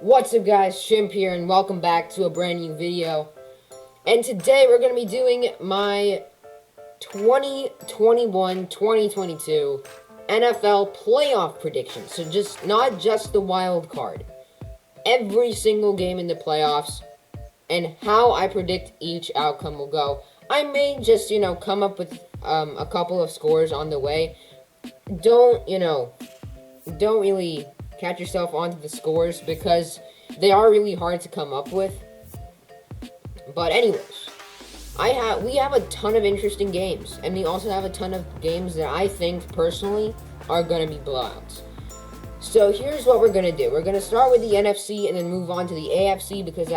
What's up guys, Shimp here and welcome back to a brand new video. And today we're going to be doing my 2021-2022 NFL playoff predictions. So not just the wild card. Every single game in the playoffs and how I predict each outcome will go. I may just, come up with a couple of scores on the way. Don't really catch yourself onto the scores because they are really hard to come up with. But anyways, we have a ton of interesting games, and we also have a ton of games that I think personally are going to be blowouts. So here's what we're going to do. We're going to start with the NFC and then move on to the AFC because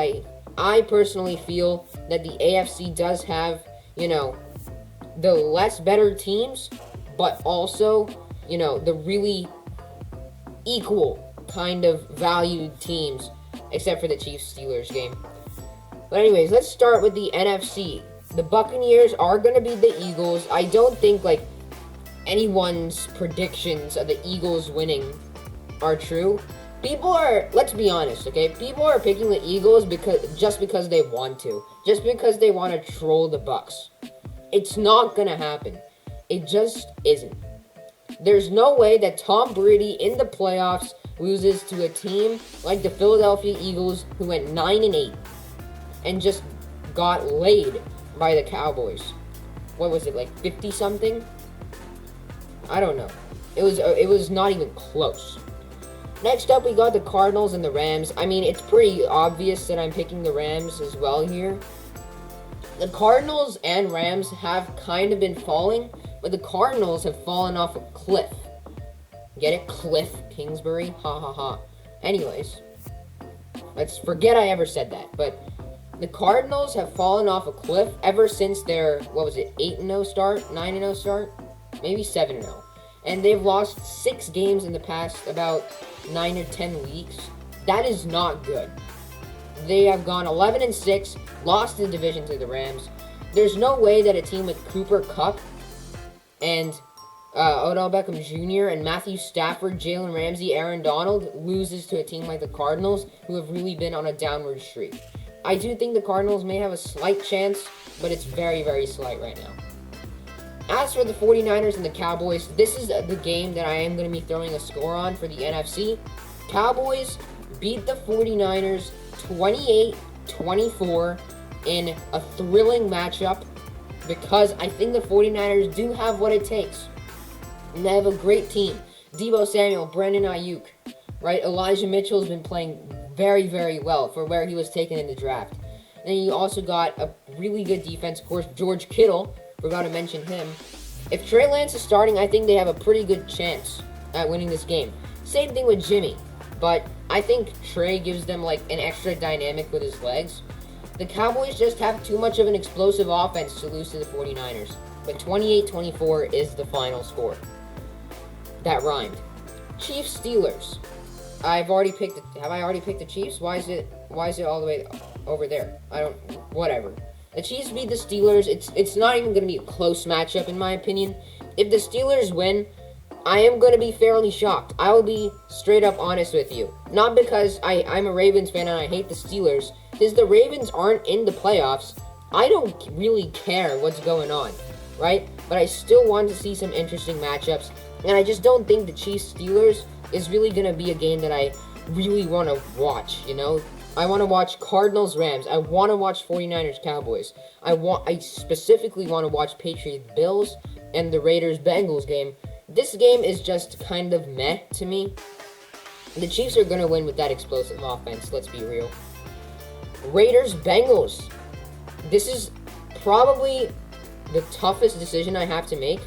I personally feel that the AFC does have, the less better teams, but also, the really equal kind of valued teams, except for the Chiefs-Steelers game. But anyways, let's start with the NFC. The Buccaneers are going to be the Eagles. I don't think, anyone's predictions of the Eagles winning are true. Let's be honest, okay? People are picking the Eagles just because they want to. Just because they want to troll the Bucs. It's not going to happen. It just isn't. There's no way that Tom Brady in the playoffs loses to a team like the Philadelphia Eagles who went 9-8 and just got laid by the Cowboys. What was it, 50-something? I don't know. It was not even close. Next up, we got the Cardinals and the Rams. I mean, it's pretty obvious that I'm picking the Rams as well here. The Cardinals and Rams have kind of been falling, but the Cardinals have fallen off a cliff. Get it? Cliff Kingsbury? Ha ha ha. Anyways, let's forget I ever said that. But the Cardinals have fallen off a cliff ever since their, 8-0 start? 9-0 start? Maybe 7-0. And they've lost 6 games in the past about 9 or 10 weeks. That is not good. They have gone 11-6, lost the division to the Rams. There's no way that a team with Cooper Kupp and Odell Beckham Jr. and Matthew Stafford, Jalen Ramsey, Aaron Donald loses to a team like the Cardinals, who have really been on a downward streak. I do think the Cardinals may have a slight chance, but it's very, very slight right now. As for the 49ers and the Cowboys, this is the game that I am going to be throwing a score on for the NFC. Cowboys beat the 49ers 28-24 in a thrilling matchup because I think the 49ers do have what it takes. And they have a great team. Deebo Samuel, Brandon Ayuk, right? Elijah Mitchell's been playing very, very well for where he was taken in the draft. And then you also got a really good defense. Of course, George Kittle, forgot to mention him. If Trey Lance is starting, I think they have a pretty good chance at winning this game. Same thing with Jimmy, but I think Trey gives them an extra dynamic with his legs. The Cowboys just have too much of an explosive offense to lose to the 49ers. But 28-24 is the final score. That rhymed. Chiefs Steelers. Have I already picked the Chiefs? Why is it all the way over there? Whatever. The Chiefs beat the Steelers. It's not even going to be a close matchup in my opinion. If the Steelers win, I am going to be fairly shocked. I will be straight up honest with you. Not because I'm a Ravens fan and I hate the Steelers. Because the Ravens aren't in the playoffs, I don't really care what's going on, right? But I still want to see some interesting matchups. And I just don't think the Chiefs-Steelers is really going to be a game that I really want to watch, I want to watch Cardinals-Rams. I want to watch 49ers-Cowboys. I specifically want to watch Patriots Bills and the Raiders-Bengals game. This game is just kind of meh to me. The Chiefs are going to win with that explosive offense, let's be real. Raiders-Bengals. This is probably the toughest decision I have to make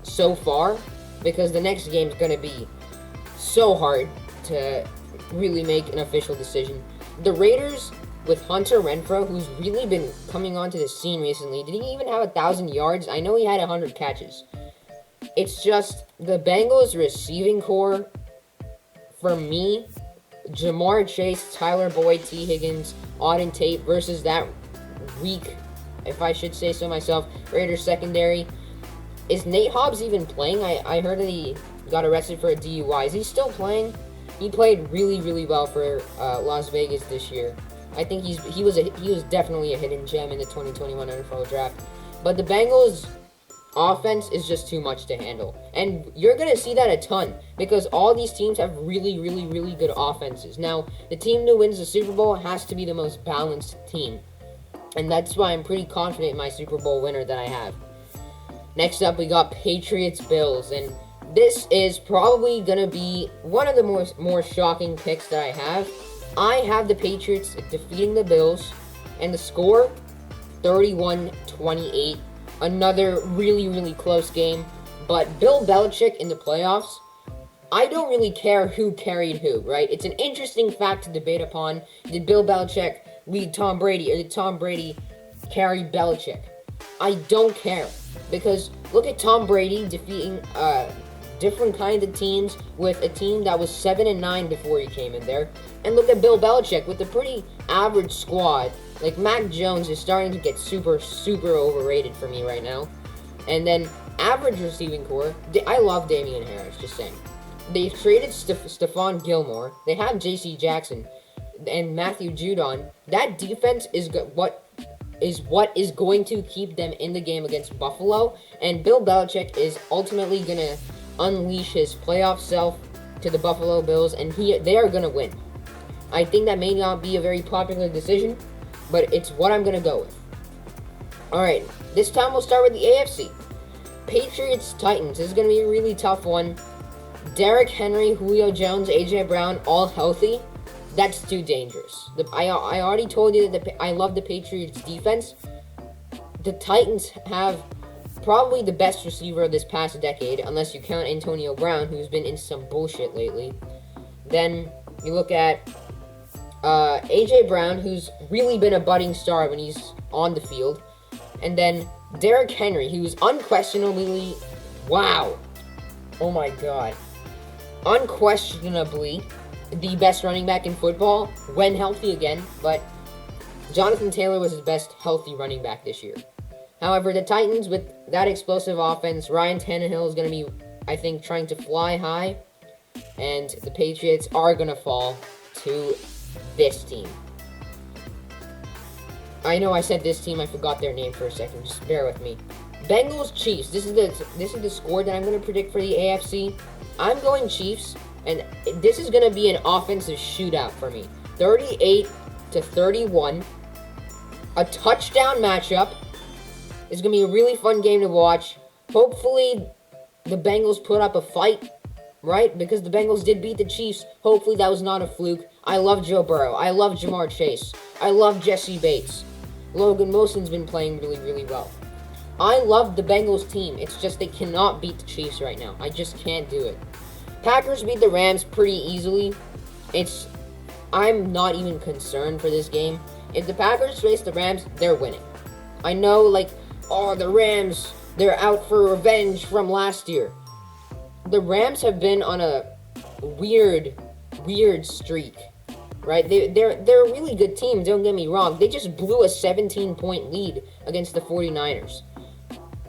so far because the next game is going to be so hard to really make an official decision. The Raiders with Hunter Renfrow, who's really been coming onto the scene recently. Did he even have 1,000 yards? I know he had 100 catches. It's just the Bengals receiving core, for me, Jamar Chase, Tyler Boyd, T. Higgins, Auden Tate versus that weak, if I should say so myself, Raiders secondary. Is Nate Hobbs even playing? I heard that he got arrested for a DUI. Is he still playing? He played really, really well for Las Vegas this year. I think he was definitely a hidden gem in the 2021 NFL Draft. But the Bengals offense is just too much to handle. And you're going to see that a ton because all these teams have really, really, really good offenses. Now, the team that wins the Super Bowl has to be the most balanced team. And that's why I'm pretty confident in my Super Bowl winner that I have. Next up, we got Patriots Bills. And this is probably going to be one of the more shocking picks that I have. I have the Patriots defeating the Bills. And the score, 31-28. Another really, really close game. But Bill Belichick in the playoffs, I don't really care who carried who, right? It's an interesting fact to debate upon. Did Bill Belichick lead Tom Brady, or did Tom Brady carry Belichick? I don't care. Because look at Tom Brady defeating different kinds of teams with a team that was 7-9 before he came in there. And look at Bill Belichick with a pretty average squad. Like, Mac Jones is starting to get super, super overrated for me right now. And then, average receiving core. I love Damian Harris, just saying. They've traded Stephon Gilmore. They have J.C. Jackson and Matthew Judon. That defense is what is going to keep them in the game against Buffalo. And Bill Belichick is ultimately going to unleash his playoff self to the Buffalo Bills, and they are going to win. I think that may not be a very popular decision, but it's what I'm going to go with. Alright, this time we'll start with the AFC. Patriots Titans. This is going to be a really tough one. Derrick Henry, Julio Jones, AJ Brown, all healthy. That's too dangerous. I already told you that I love the Patriots defense. The Titans have probably the best receiver of this past decade, unless you count Antonio Brown, who's been in some bullshit lately. Then you look at AJ Brown, who's really been a budding star when he's on the field. And then Derrick Henry, who's unquestionably, wow, oh my god, unquestionably the best running back in football when healthy again, but Jonathan Taylor was his best healthy running back this year. However, the Titans, with that explosive offense, Ryan Tannehill is going to be, I think, trying to fly high, and the Patriots are going to fall to this team. I know I said this team, I forgot their name for a second, just bear with me. Bengals Chiefs. This is the score that I'm going to predict for the AFC. I'm going Chiefs, and this is going to be an offensive shootout for me. 38-31. A touchdown matchup. It's going to be a really fun game to watch. Hopefully, the Bengals put up a fight, right? Because the Bengals did beat the Chiefs. Hopefully, that was not a fluke. I love Joe Burrow. I love Jamar Chase. I love Jesse Bates. Logan Wilson's been playing really, really well. I love the Bengals team. It's just they cannot beat the Chiefs right now. I just can't do it. Packers beat the Rams pretty easily. I'm not even concerned for this game. If the Packers face the Rams, they're winning. I know, like, oh, the Rams, they're out for revenge from last year. The Rams have been on a weird streak, right? They're a really good team, don't get me wrong. They just blew a 17-point lead against the 49ers.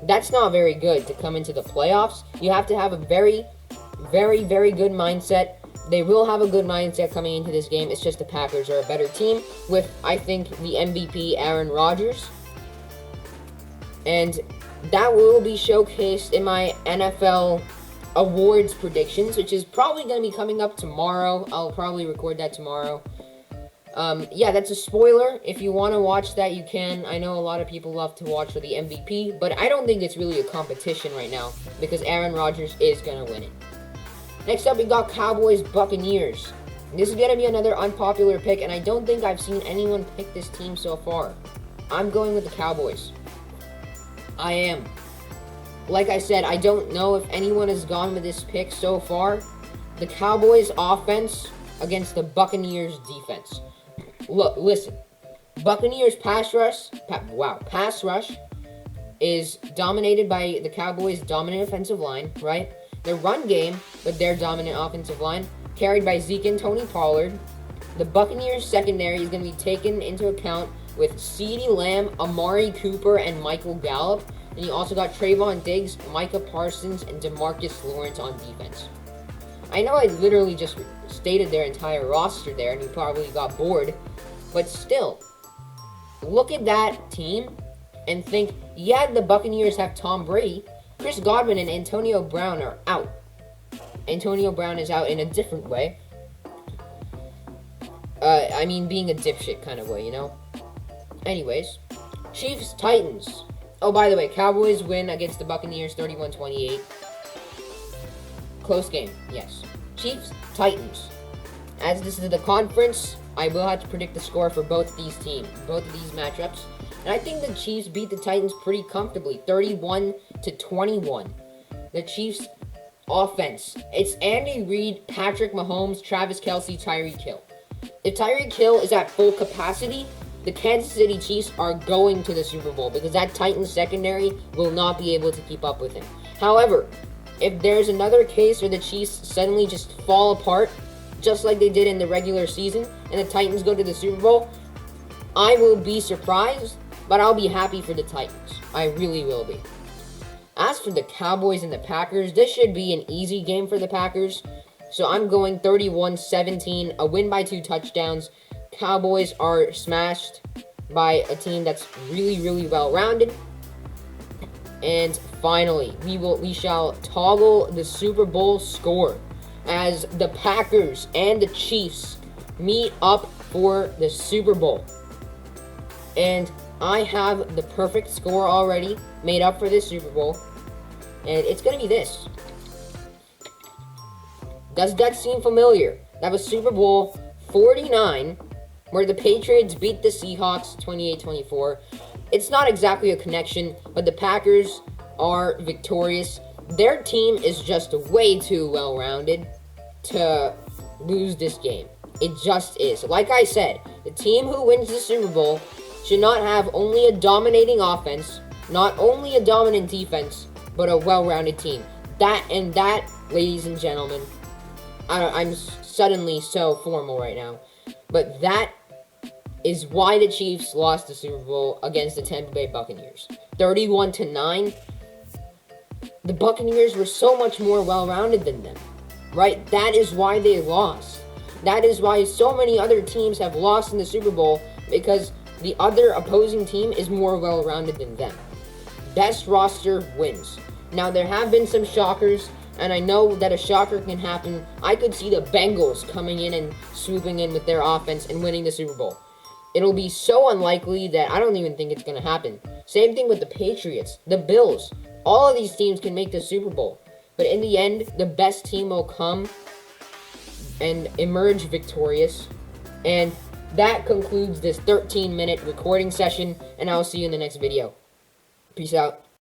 That's not very good to come into the playoffs. You have to have a very, very, very good mindset. They will have a good mindset coming into this game. It's just the Packers are a better team with, I think, the MVP, Aaron Rodgers. And that will be showcased in my NFL awards predictions, which is probably going to be coming up tomorrow. I'll probably record that tomorrow. Yeah, that's a spoiler. If you want to watch that, you can. I know a lot of people love to watch for the MVP, but I don't think it's really a competition right now because Aaron Rodgers is going to win it. Next up, we got Cowboys Buccaneers. This is going to be another unpopular pick, and I don't think I've seen anyone pick this team so far. I'm going with the Cowboys. I am. Like I said, I don't know if anyone has gone with this pick so far. The Cowboys offense against the Buccaneers defense. Look, listen. Buccaneers pass rush is dominated by the Cowboys' dominant offensive line, right? Their run game, with their dominant offensive line, carried by Zeke and Tony Pollard. The Buccaneers secondary is going to be taken into account with CeeDee Lamb, Amari Cooper, and Michael Gallup. And you also got Trayvon Diggs, Micah Parsons, and DeMarcus Lawrence on defense. I know I literally just stated their entire roster there, and you probably got bored, but still, look at that team and think, yeah, the Buccaneers have Tom Brady. Chris Godwin and Antonio Brown are out. Antonio Brown is out in a different way. I mean, being a dipshit kind of way, you know? Anyways, Chiefs, Titans. Oh, by the way, Cowboys win against the Buccaneers 31-28. Close game, yes. Chiefs, Titans. As this is the conference, I will have to predict the score for both these teams, both of these matchups. And I think the Chiefs beat the Titans pretty comfortably, 31-21. The Chiefs' offense. It's Andy Reid, Patrick Mahomes, Travis Kelce, Tyreek Hill. If Tyreek Hill is at full capacity, the Kansas City Chiefs are going to the Super Bowl because that Titans secondary will not be able to keep up with him. However, if there's another case where the Chiefs suddenly just fall apart, just like they did in the regular season, and the Titans go to the Super Bowl, I will be surprised, but I'll be happy for the Titans. I really will be. As for the Cowboys and the Packers, this should be an easy game for the Packers. So I'm going 31-17, a win by 2 touchdowns. Cowboys are smashed by a team that's really, really well-rounded. And finally, we shall toggle the Super Bowl score as the Packers and the Chiefs meet up for the Super Bowl. And I have the perfect score already made up for this Super Bowl. And it's going to be this. Does that seem familiar? That was Super Bowl 49, where the Patriots beat the Seahawks 28-24. It's not exactly a connection, but the Packers are victorious. Their team is just way too well-rounded to lose this game. It just is. Like I said, the team who wins the Super Bowl should not have only a dominating offense, not only a dominant defense, but a well-rounded team. That, ladies and gentlemen, I'm suddenly so formal right now, but that is why the Chiefs lost the Super Bowl against the Tampa Bay Buccaneers. 31-9. The Buccaneers were so much more well-rounded than them, right? That is why they lost. That is why so many other teams have lost in the Super Bowl, because the other opposing team is more well-rounded than them. Best roster wins. Now, there have been some shockers, and I know that a shocker can happen. I could see the Bengals coming in and swooping in with their offense and winning the Super Bowl. It'll be so unlikely that I don't even think it's going to happen. Same thing with the Patriots, the Bills. All of these teams can make the Super Bowl. But in the end, the best team will come and emerge victorious. And that concludes this 13-minute recording session, and I'll see you in the next video. Peace out.